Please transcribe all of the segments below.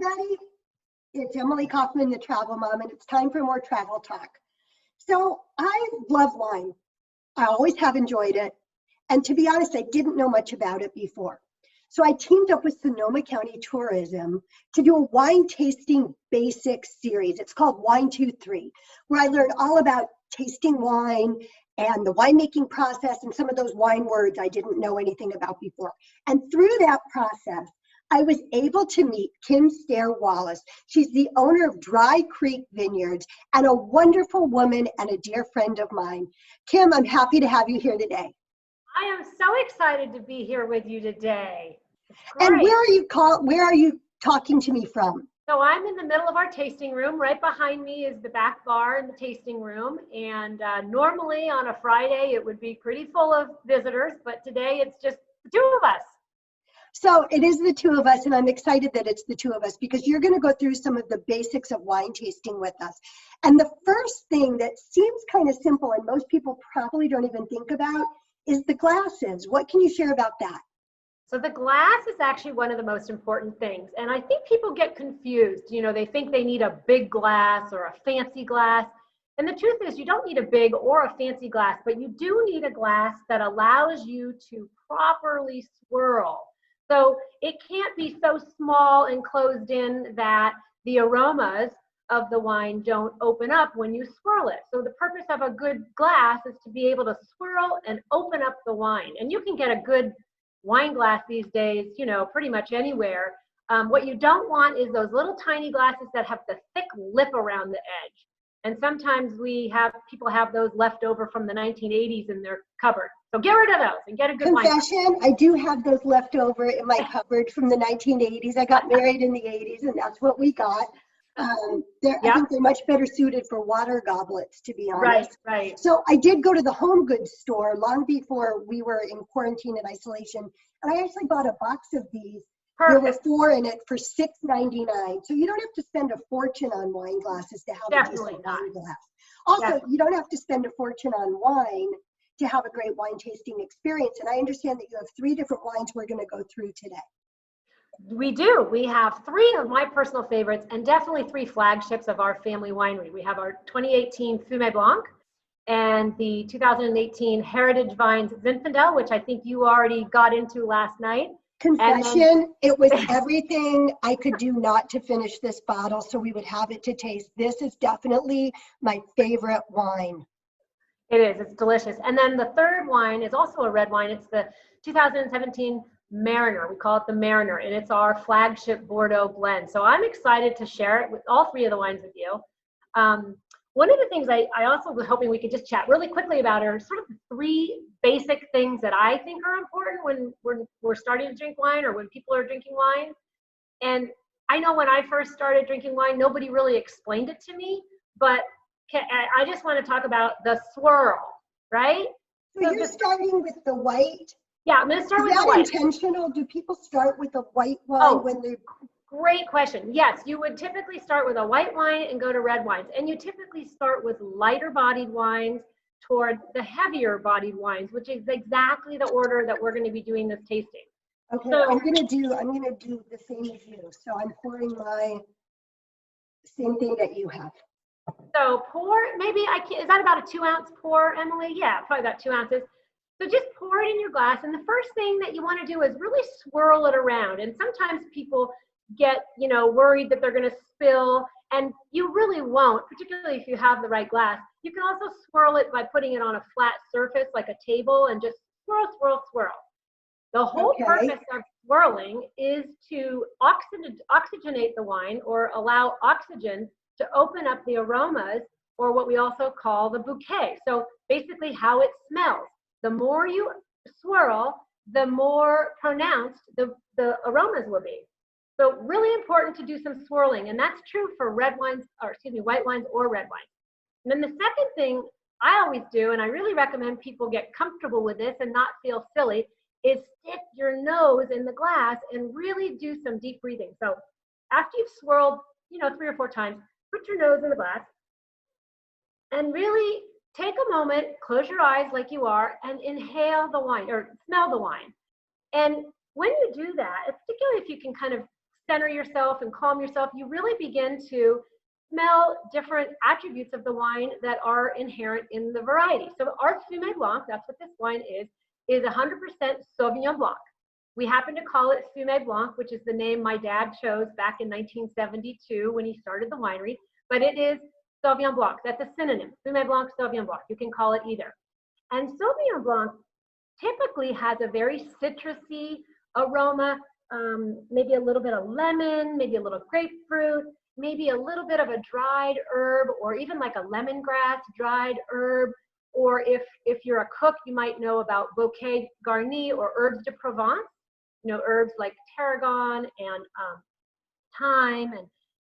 everybody. It's Emily Kaufman, the travel mom, and it's time for more travel talk. So I love wine. I always have enjoyed it. And to be honest, I didn't know much about it before. So I teamed up with Sonoma County Tourism to do a wine tasting basics series. It's called Wine 2-3, where I learned all about tasting wine and the winemaking process and some of those wine words I didn't know anything about before. And through that process, I was able to meet Kim Stare Wallace. She's the owner of Dry Creek Vineyards and a wonderful woman and a dear friend of mine. Kim, I'm happy to have you here today. I am so excited to be here with you today. And where are you talking to me from? So I'm in the middle of our tasting room. Right behind me is the back bar in the tasting room. And normally on a Friday, it would be pretty full of visitors, but today it's just the two of us. So it is the two of us, and I'm excited that it's the two of us because you're going to go through some of the basics of wine tasting with us. And the first thing that seems kind of simple and most people probably don't even think about is the glasses. What can you share about that? So the glass is actually one of the most important things. And I think people get confused. You know, they think they need a big glass or a fancy glass. And the truth is you don't need a big or a fancy glass, but you do need a glass that allows you to properly swirl. So it can't be so small and closed in that the aromas of the wine don't open up when you swirl it. So the purpose of a good glass is to be able to swirl and open up the wine. And you can get a good wine glass these days, you know, pretty much anywhere. What you don't want is those little tiny glasses that have the thick lip around the edge. And sometimes people have those left over from the 1980s in their cupboard. So get rid of those and get a good wine. Confession, I do have those left over in my cupboard from the 1980s. I got married in the 80s and that's what we got. I think they're much better suited for water goblets, to be honest. Right. So I did go to the home goods store long before we were in quarantine and isolation, and I actually bought a box of these. Perfect. There were 4 in it for $6.99. So you don't have to spend a fortune on wine glasses to have a decent wine glass. Also, you don't have to spend a fortune on wine to have a great wine tasting experience. And I understand that you have 3 different wines we're going to go through today. We do. We have 3 of my personal favorites and definitely 3 flagships of our family winery. We have our 2018 Fumé Blanc and the 2018 Heritage Vines Zinfandel, which I think you already got into last night. Confession, it was everything I could do not to finish this bottle so we would have it to taste. This is definitely my favorite wine. It is. It's delicious. And then the third wine is also a red wine. It's the 2017 Mariner. We call it the Mariner, and it's our flagship Bordeaux blend. So I'm excited to share it with all 3 of the wines with you. One of the things I also was hoping we could just chat really quickly about are sort of 3 basic things that I think are important when we're starting to drink wine or when people are drinking wine. And I know when I first started drinking wine, nobody really explained it to me, but I just want to talk about the swirl, right? So you're starting with the white? Yeah, I'm going to start with the white. Is that intentional? Do people start with a white wine when they're... Great question. Yes, you would typically start with a white wine and go to red wines. And you typically start with lighter bodied wines toward the heavier bodied wines, which is exactly the order that we're going to be doing this tasting. Okay, so, I'm gonna do the same as you. So I'm pouring my same thing that you have. So pour, is that about a 2-ounce pour, Emily? Yeah, probably about 2 ounces. So just pour it in your glass. And the first thing that you want to do is really swirl it around. And sometimes people get, worried that they're going to spill, and you really won't, particularly if you have the right glass. You can also swirl it by putting it on a flat surface like a table and just swirl, swirl, swirl. The whole purpose of swirling is to oxygenate the wine or allow oxygen to open up the aromas, or what we also call the bouquet. So basically how it smells. The more you swirl, the more pronounced the aromas will be. So really important to do some swirling, and that's true for white wines or red wines. And then the second thing I always do, and I really recommend people get comfortable with this and not feel silly, is stick your nose in the glass and really do some deep breathing. So after you've swirled, 3 or 4 times, put your nose in the glass and really take a moment, close your eyes like you are, and inhale the wine or smell the wine. And when you do that, particularly if you can kind of center yourself and calm yourself, you really begin to smell different attributes of the wine that are inherent in the variety. So our Fumé Blanc, that's what this wine is 100% Sauvignon Blanc. We happen to call it Fumé Blanc, which is the name my dad chose back in 1972 when he started the winery, but it is Sauvignon Blanc. That's a synonym, Fumé Blanc, Sauvignon Blanc. You can call it either. And Sauvignon Blanc typically has a very citrusy aroma, maybe a little bit of lemon, maybe a little grapefruit, maybe a little bit of a dried herb, or even like a lemongrass dried herb. Or if you're a cook, you might know about bouquet garni or herbes de Provence, you know, herbs like tarragon and thyme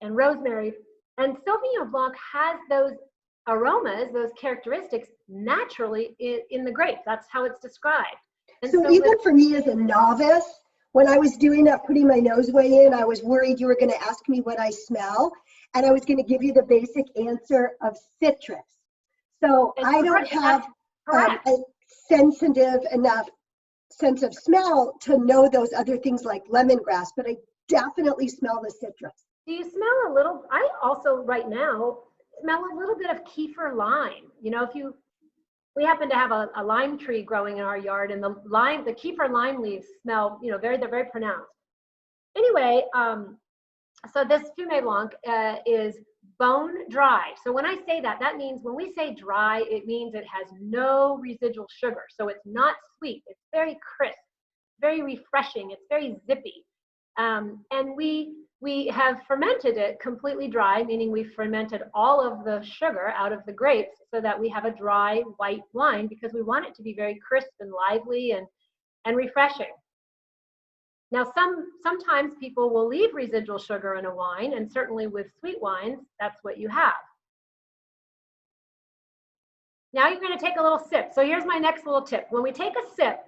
and rosemary. And Sauvignon Blanc has those aromas, those characteristics naturally in the grape. That's how it's described. And so even for me as a novice, when I was doing that, putting my nose way in, I was worried you were going to ask me what I smell, and I was going to give you the basic answer of citrus. So I don't have a sensitive enough sense of smell to know those other things like lemongrass, but I definitely smell the citrus. Do you smell a little? I also right now smell a little bit of Kefir lime. You know, we happen to have a lime tree growing in our yard, and the Kefir lime leaves smell, you know, they're very pronounced. Anyway, so this Fumé Blanc is bone dry. So when I say that, that means when we say dry, it means it has no residual sugar. So it's not sweet. It's very crisp, very refreshing. It's very zippy. And we have fermented it completely dry, meaning we fermented all of the sugar out of the grapes so that we have a dry white wine, because we want it to be very crisp and lively and refreshing. Now, sometimes people will leave residual sugar in a wine, and certainly with sweet wines, that's what you have. Now you're going to take a little sip. So here's my next little tip. When we take a sip,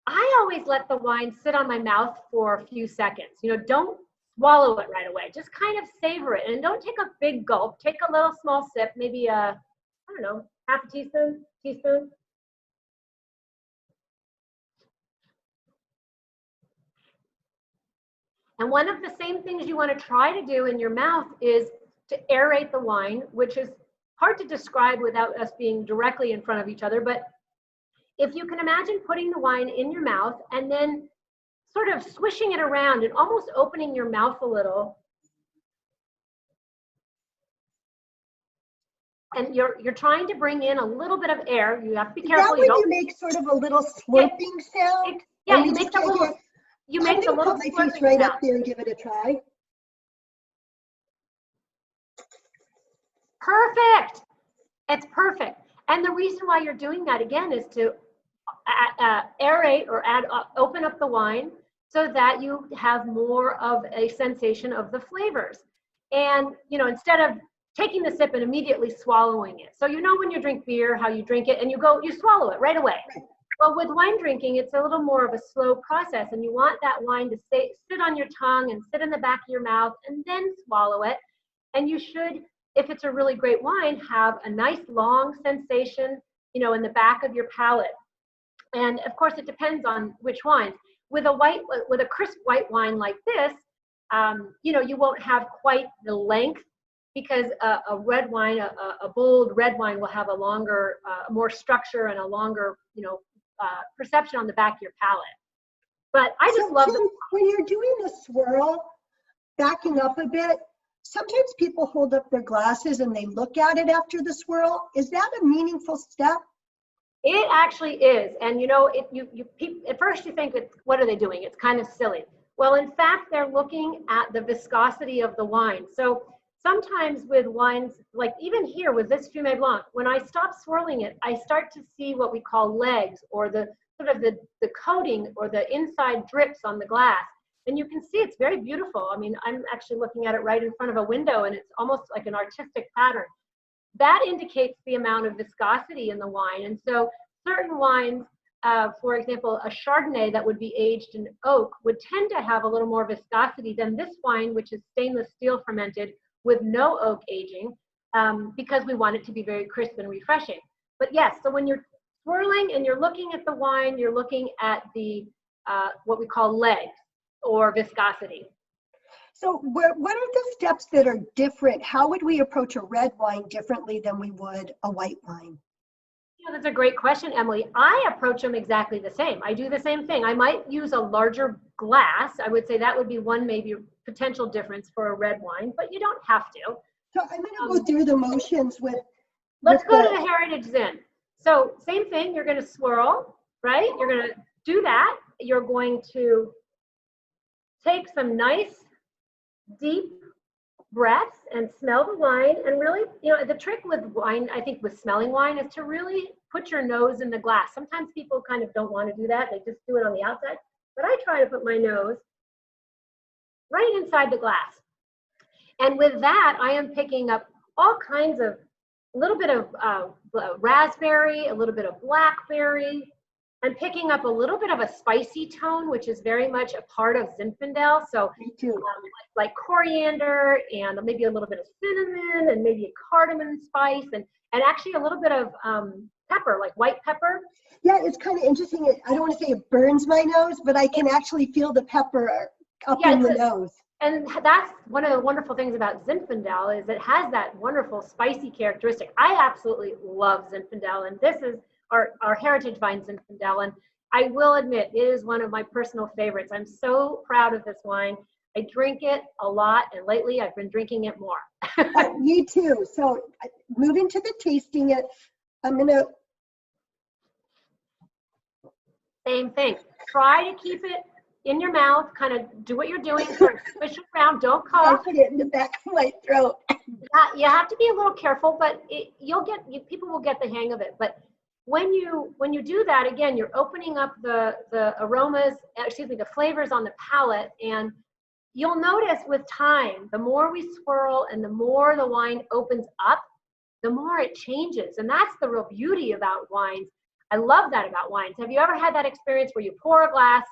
I always let the wine sit on my mouth for a few seconds. You know, don't swallow it right away. Just kind of savor it, and don't take a big gulp. Take a little small sip, maybe I don't know, half a teaspoon. And one of the same things you want to try to do in your mouth is to aerate the wine, which is hard to describe without us being directly in front of each other. But if you can imagine putting the wine in your mouth and then sort of swishing it around and almost opening your mouth a little. And you're trying to bring in a little bit of air. You have to be careful. Is that when you make sort of a little slurping sound? Yeah, you make the little. You make the little. Put my face right up there and give it a try. Perfect. It's perfect. And the reason why you're doing that again is to aerate or open up the wine so that you have more of a sensation of the flavors. And, you know, instead of taking the sip and immediately swallowing it. So you know when you drink beer, how you drink it and you swallow it right away. Well, with wine drinking, it's a little more of a slow process, and you want that wine to sit on your tongue and sit in the back of your mouth and then swallow it. And you should, if it's a really great wine, have a nice long sensation, you know, in the back of your palate. And of course, it depends on which wines. With a crisp white wine like this, you know, you won't have quite the length, because a red wine, a bold red wine, will have a longer, more structure and a longer, you know, perception on the back of your palate. But I just love it. When you're doing the swirl, backing up a bit, sometimes people hold up their glasses and they look at it after the swirl. Is that a meaningful step? It actually is. And you know, at first you think, what are they doing? It's kind of silly. Well, in fact, they're looking at the viscosity of the wine. So sometimes with wines, like even here with this Fumé Blanc, when I stop swirling it, I start to see what we call legs, or the sort of the coating or the inside drips on the glass. And you can see it's very beautiful. I mean, I'm actually looking at it right in front of a window, and it's almost like an artistic pattern. That indicates the amount of viscosity in the wine. And so certain wines, for example, a Chardonnay that would be aged in oak would tend to have a little more viscosity than this wine, which is stainless steel fermented with no oak aging, because we want it to be very crisp and refreshing. But yes, so when you're swirling and you're looking at the wine, you're looking at the what we call legs or viscosity. So what are the steps that are different? How would we approach a red wine differently than we would a white wine? Yeah, that's a great question, Emily. I approach them exactly the same. I do the same thing. I might use a larger glass. I would say that would be one maybe potential difference for a red wine, but you don't have to. So I'm going to go through the motions with. Let's go to the Heritage Zin. So same thing, you're going to swirl, right? You're going to do that. You're going to take some nice deep breaths and smell the wine. And really, the trick with wine, I think with smelling wine, is to really put your nose in the glass. Sometimes people kind of don't want to do that. They just do it on the outside. But I try to put my nose right inside the glass. And with that, I am picking up all kinds of, a little bit of raspberry, a little bit of blackberry, and picking up a little bit of a spicy tone, which is very much a part of Zinfandel. So Me too. Like coriander and maybe a little bit of cinnamon and maybe a cardamom spice and actually a little bit of pepper, like white pepper. Yeah, it's kind of interesting. I don't want to say it burns my nose, but I can actually feel the pepper up in the nose. And that's one of the wonderful things about Zinfandel is it has that wonderful spicy characteristic. I absolutely love Zinfandel, and this is our heritage vine Zinfandel. And I will admit, it is one of my personal favorites. I'm so proud of this wine. I drink it a lot, and lately I've been drinking it more. Me too. So moving to the tasting it, I'm going to. Same thing. Try to keep it in your mouth, kind of do what you're doing, sort of swish it around, don't cough. I'll put it in the back of my throat. You have to be a little careful, but people will get the hang of it. But when you do that, again, you're opening up the aromas, the flavors on the palate, and you'll notice with time, the more we swirl and the more the wine opens up, the more it changes. And that's the real beauty about wines. I love that about wines. Have you ever had that experience where you pour a glass,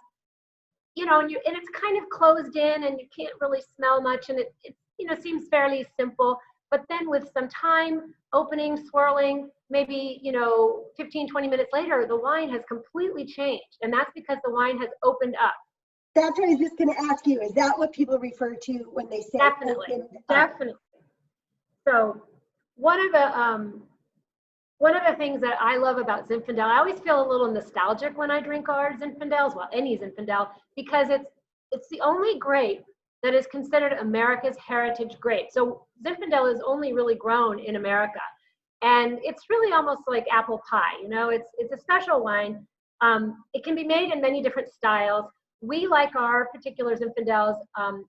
and it's kind of closed in and you can't really smell much, and it seems fairly simple, but then with some time, opening, swirling, maybe 15, 20 minutes later, the wine has completely changed, and that's because the wine has opened up. That's what I was just going to ask you. Is that what people refer to when they say definitely? So one of the things that I love about Zinfandel, I always feel a little nostalgic when I drink our Zinfandels, well, any Zinfandel, because it's the only grape that is considered America's heritage grape. So Zinfandel is only really grown in America. And it's really almost like apple pie, it's a special wine. It can be made in many different styles. We like our particular Zinfandels,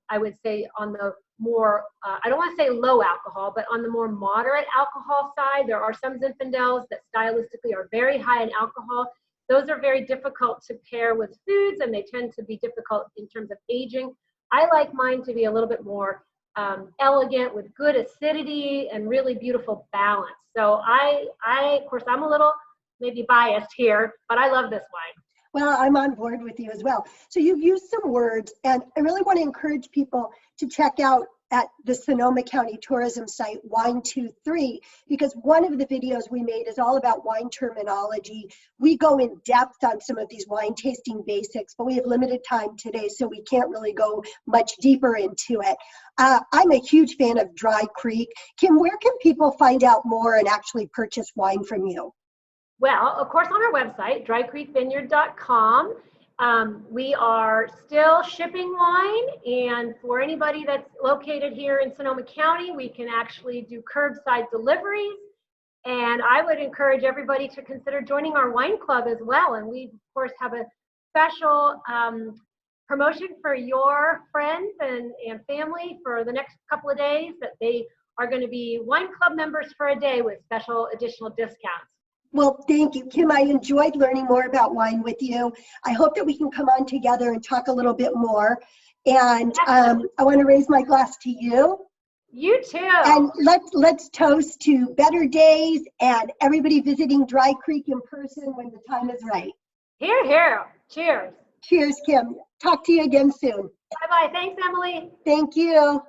I would say on the more, I don't want to say low alcohol, but on the more moderate alcohol side. There are some Zinfandels that stylistically are very high in alcohol. Those are very difficult to pair with foods, and they tend to be difficult in terms of aging. I like mine to be a little bit more elegant with good acidity and really beautiful balance. So of course, I'm a little maybe biased here, but I love this wine. Well, I'm on board with you as well. So you've used some words, and I really want to encourage people to check out at the Sonoma County tourism site, Wine23, because one of the videos we made is all about wine terminology. We go in depth on some of these wine tasting basics, but we have limited time today, so we can't really go much deeper into it. I'm a huge fan of Dry Creek. Kim, where can people find out more and actually purchase wine from you? Well, of course, on our website, drycreekvineyard.com. We are still shipping wine, and for anybody that's located here in Sonoma County, we can actually do curbside deliveries. And I would encourage everybody to consider joining our wine club as well. And we, of course, have a special promotion for your friends and family for the next couple of days, that they are going to be wine club members for a day with special additional discounts. Well, thank you, Kim. I enjoyed learning more about wine with you. I hope that we can come on together and talk a little bit more. And I want to raise my glass to you. You too. And let's toast to better days and everybody visiting Dry Creek in person when the time is right. Hear, hear. Cheers. Cheers, Kim. Talk to you again soon. Bye-bye. Thanks, Emily. Thank you.